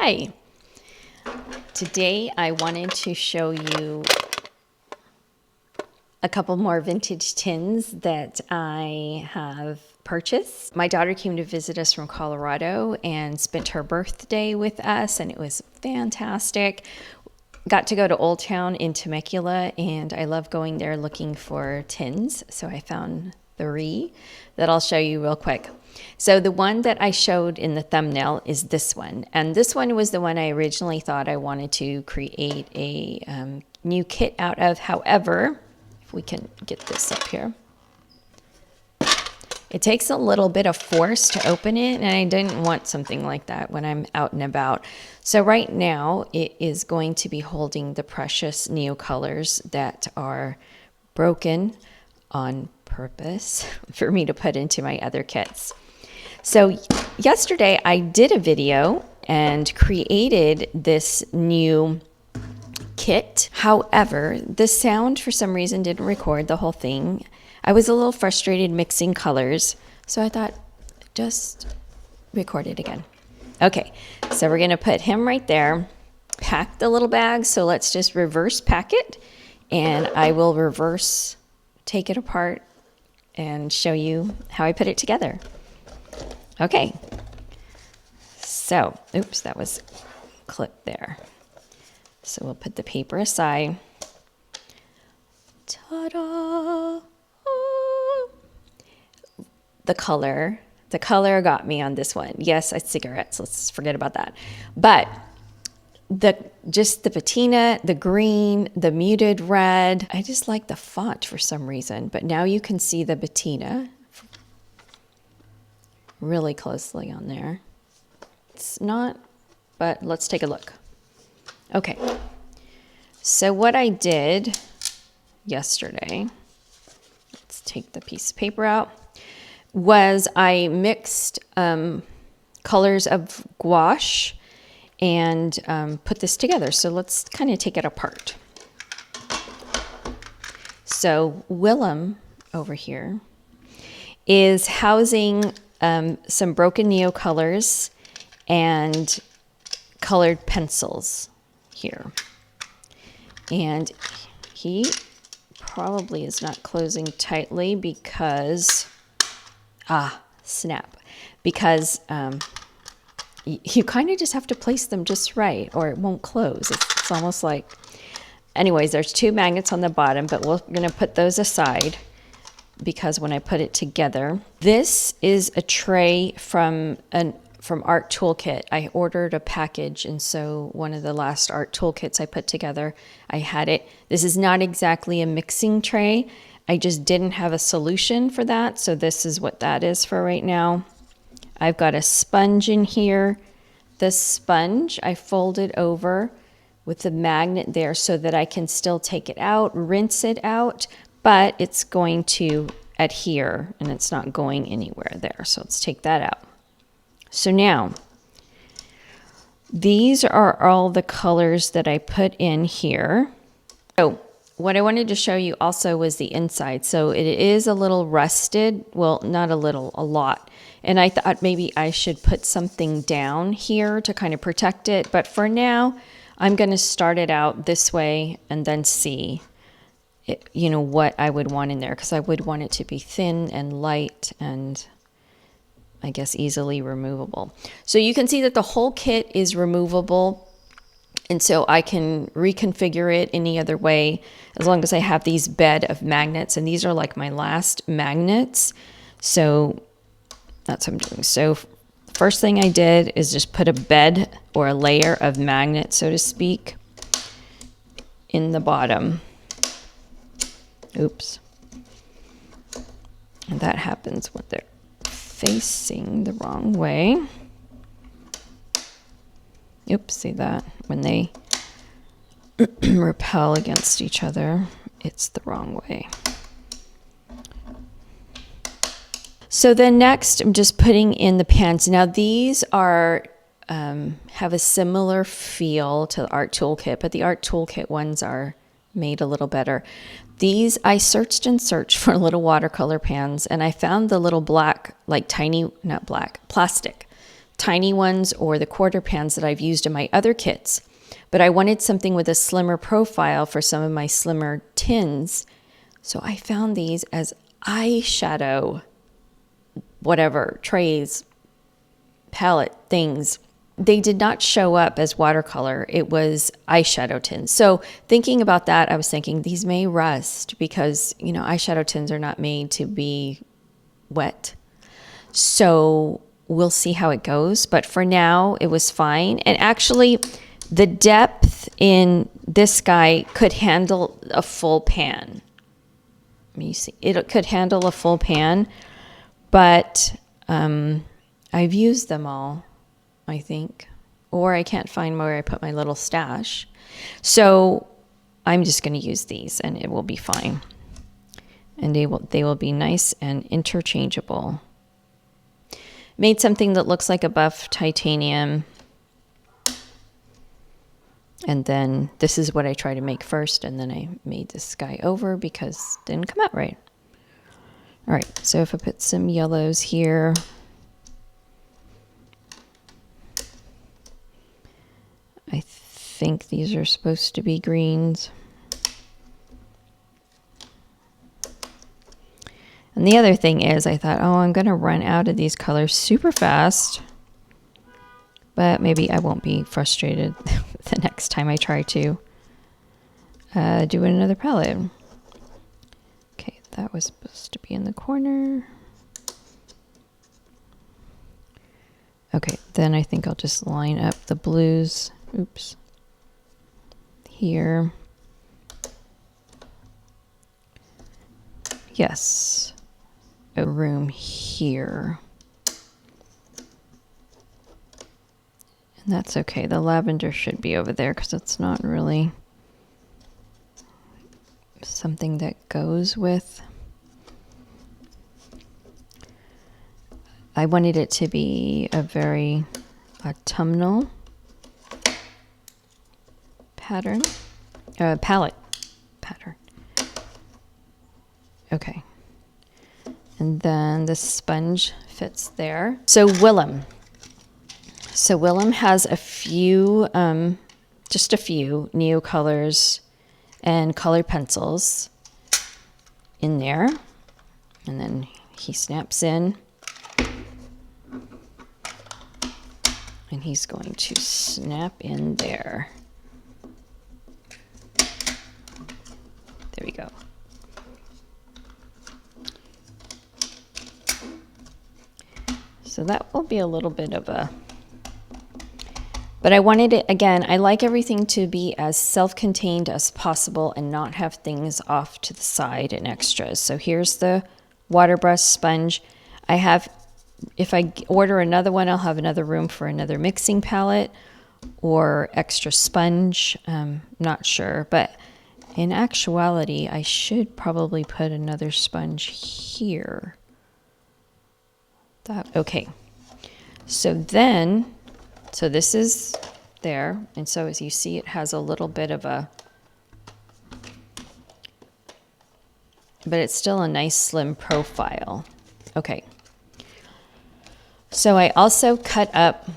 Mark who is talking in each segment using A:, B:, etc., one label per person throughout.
A: Hi. Today I wanted to show you a couple more vintage tins that I have purchased. My daughter came to visit us from Colorado and spent her birthday with us, and it was fantastic. Got to go to Old Town in Temecula, and I love going there looking for tins. So I found 3 that I'll show you real quick. So the one that I showed in the thumbnail is this one. And this one was the one I originally thought I wanted to create a new kit out of. However, if we can get this up here, it takes a little bit of force to open it, and I didn't want something like that when I'm out and about. So right now it is going to be holding the precious neocolors that are broken on purpose for me to put into my other kits. So yesterday I did a video and created this new kit. However, the sound for some reason didn't record the whole thing. I was a little frustrated mixing colors, so I thought, just record it again. Okay, so we're gonna put him right there, pack the little bag. So let's just reverse pack it, and I will reverse take it apart and show you how I put it together. Okay, so, oops, that was clipped there. So we'll put the paper aside. Ta-da! The color got me on this one. Yes, it's cigarettes. Let's forget about that. But just the patina, the green, the muted red. I just like the font for some reason. But now you can see the patina really closely on there. It's not, but let's take a look. Okay. So what I did yesterday, let's take the piece of paper out, was I mixed colors of gouache and put this together. So let's kind of take it apart. So Willem over here is housing some broken neocolors and colored pencils here. And he probably is not closing tightly because snap, because you kind of just have to place them just right or it won't close. It's almost like, anyways, there's 2 magnets on the bottom, but we're going to put those aside because when I put it together, this is a tray from Art Toolkit. I ordered a package, and so one of the last art toolkits I put together, I had it. This is not exactly a mixing tray. I just didn't have a solution for that, so this is what that is for right now. I've got a sponge in here. This sponge I folded over with the magnet there so that I can still take it out, rinse it out, but it's going to adhere and it's not going anywhere there. So let's take that out. So now, these are all the colors that I put in here. Oh, what I wanted to show you also was the inside. So it is a little rusted. Well, not a little, a lot. And I thought maybe I should put something down here to kind of protect it. But for now, I'm going to start it out this way and then see it, what I would want in there. Because I would want it to be thin and light and I guess easily removable. So you can see that the whole kit is removable. And so I can reconfigure it any other way as long as I have these bed of magnets. And these are like my last magnets. So that's what I'm doing. So first thing I did is just put a bed or a layer of magnets, so to speak, in the bottom. Oops. And that happens when they're facing the wrong way. Oops, see that? When they repel against each other, it's the wrong way. So then next, I'm just putting in the pens. Now these are have a similar feel to the Art Toolkit, but the Art Toolkit ones are made a little better. These, I searched and searched for little watercolor pans, and I found the little black, like tiny, not black, plastic tiny ones or the quarter pans that I've used in my other kits. But I wanted something with a slimmer profile for some of my slimmer tins. So I found these as eyeshadow, whatever, trays, palette things. They did not show up as watercolor. It was eyeshadow tins. So thinking about that, I was thinking these may rust because, you know, eyeshadow tins are not made to be wet. So we'll see how it goes. But for now, it was fine. And actually, the depth in this guy could handle a full pan. You see, it could handle a full pan, but I've used them all, I think, or I can't find where I put my little stash. So I'm just going to use these and it will be fine. And they will be nice and interchangeable. Made something that looks like a buff titanium. And then this is what I try to make first, and then I made this guy over because it didn't come out right. All right, so if I put some yellows here, I think these are supposed to be greens. And the other thing is I thought, oh, I'm gonna run out of these colors super fast, but maybe I won't be frustrated the next time I try to do another palette. Okay, that was supposed to be in the corner. Okay, then I think I'll just line up the blues. Oops. Here. Yes. A room here. And that's okay. The lavender should be over there because it's not really something that goes with. I wanted it to be a very autumnal pattern, palette pattern. Okay. And then the sponge fits there. So Willem. So Willem has a few, just a few neocolors and colored pencils in there. And then he snaps in. And he's going to snap in there. There we go. So that will be a little bit of a, but I wanted it, again, I like everything to be as self-contained as possible and not have things off to the side and extras. So here's the water brush sponge. I have, if I order another one, I'll have another room for another mixing palette or extra sponge. Not sure, but in actuality, I should probably put another sponge here. Okay. So then, so this is there. And so as you see, it has a little bit of a, but it's still a nice slim profile. Okay. So I also cut up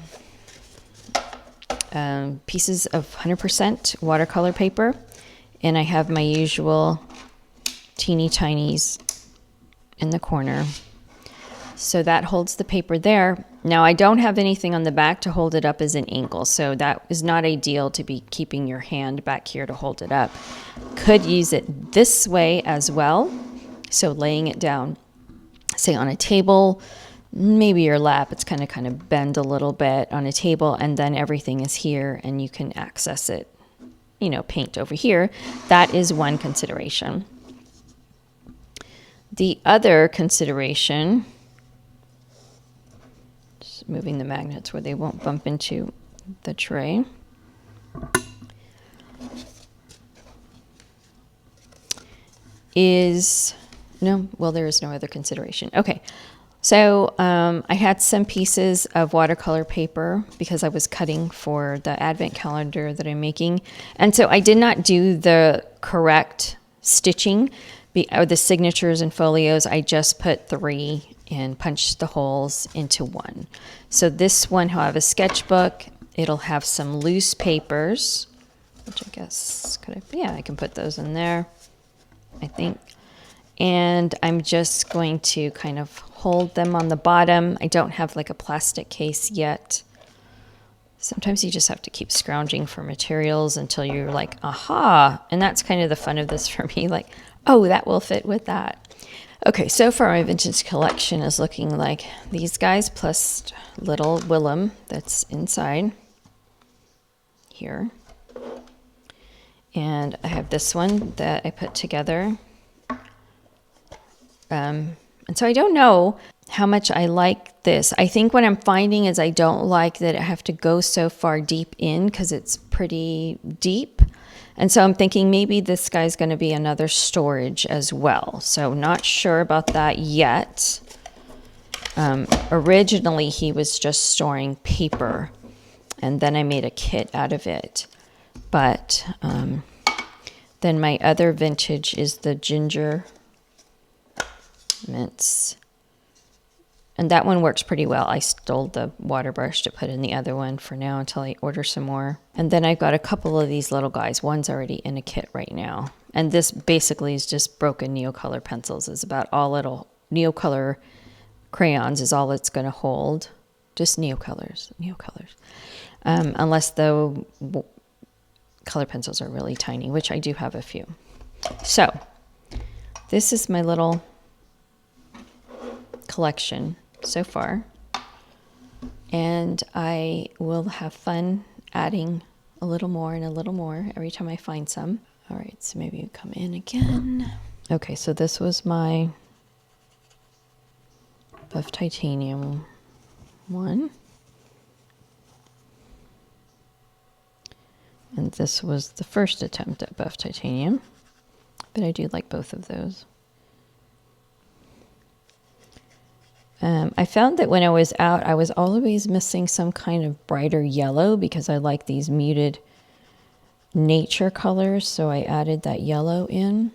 A: pieces of 100% watercolor paper, and I have my usual teeny tinies in the corner. So that holds the paper there. Now I don't have anything on the back to hold it up as an angle, so that is not ideal to be keeping your hand back here to hold it up. Could use it this way as well. So laying it down, say on a table, maybe your lap, it's kind of bend a little bit on a table, and then everything is here and you can access it, you know, paint over here. That is one consideration. The other consideration, just moving the magnets where they won't bump into the tray. Is, no, well, there is no other consideration. Okay. So I had some pieces of watercolor paper because I was cutting for the advent calendar that I'm making. And so I did not do the correct stitching or the signatures and folios, I just put 3 and punched the holes into 1. So this one will have a sketchbook. It'll have some loose papers, which I guess I can put those in there, I think. And I'm just going to kind of hold them on the bottom. I don't have like a plastic case yet. Sometimes you just have to keep scrounging for materials until you're like, aha. And that's kind of the fun of this for me. Like, oh, that will fit with that. Okay, so far my vintage collection is looking like these guys plus little Willem that's inside here. And I have this one that I put together. And so I don't know how much I like this. I think what I'm finding is I don't like that I have to go so far deep in because it's pretty deep. And so I'm thinking maybe this guy's going to be another storage as well. So not sure about that yet. Originally, he was just storing paper, and then I made a kit out of it. But then my other vintage is the ginger mints. And that one works pretty well. I stole the water brush to put in the other one for now until I order some more. And then I've got a couple of these little guys. One's already in a kit right now. And this basically is just broken neocolor pencils. It's about all it'll, neocolor crayons is all it's going to hold. Just neocolors. Unless the color pencils are really tiny, which I do have a few. So this is my little collection so far, and I will have fun adding a little more and a little more every time I find some. All right, so maybe you come in again. Okay, so this was my buff titanium one, and this was the first attempt at buff titanium, but I do like both of those. I found that when I was out, I was always missing some kind of brighter yellow because I like these muted nature colors, so I added that yellow in.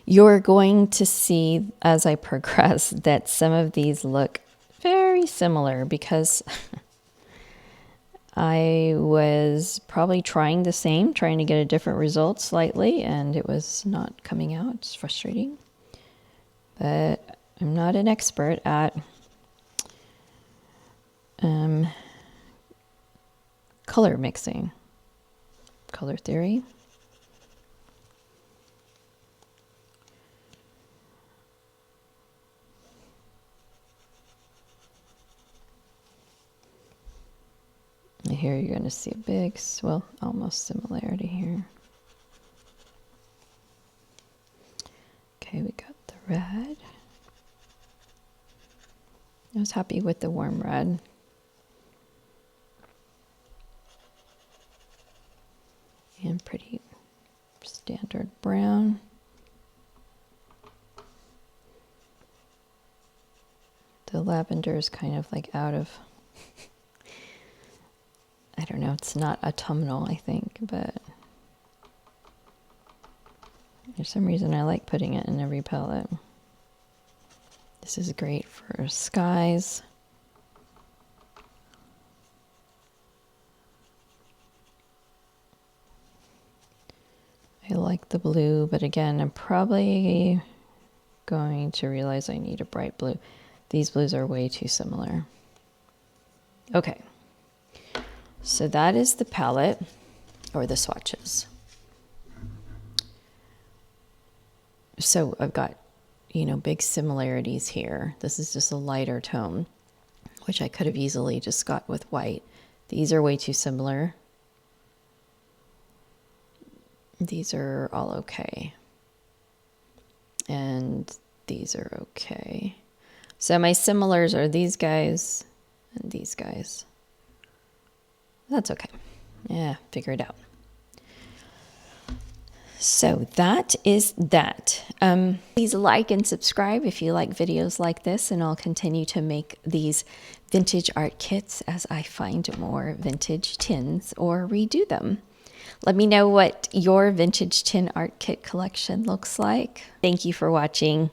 A: You're going to see as I progress that some of these look very similar because I was probably trying the same, trying to get a different result slightly, and it was not coming out. It's frustrating. But I'm not an expert at color mixing, color theory. Here you're going to see a big, well, almost similarity here. Okay, we got the red. I was happy with the warm red. And pretty standard brown. The lavender is kind of like out of, I don't know, it's not autumnal, I think, but for some reason I like putting it in every palette. This is great for skies. I like the blue, but again, I'm probably going to realize I need a bright blue. These blues are way too similar. Okay, so that is the palette, or the swatches. So I've got, you know, big similarities here. This is just a lighter tone, which I could have easily just got with white. These are way too similar. These are all okay. And these are okay. So my similars are these guys and these guys. That's okay. Yeah, figure it out. So that is that. Please like and subscribe if you like videos like this, and I'll continue to make these vintage art kits as I find more vintage tins or redo them. Let me know what your vintage tin art kit collection looks like. Thank you for watching.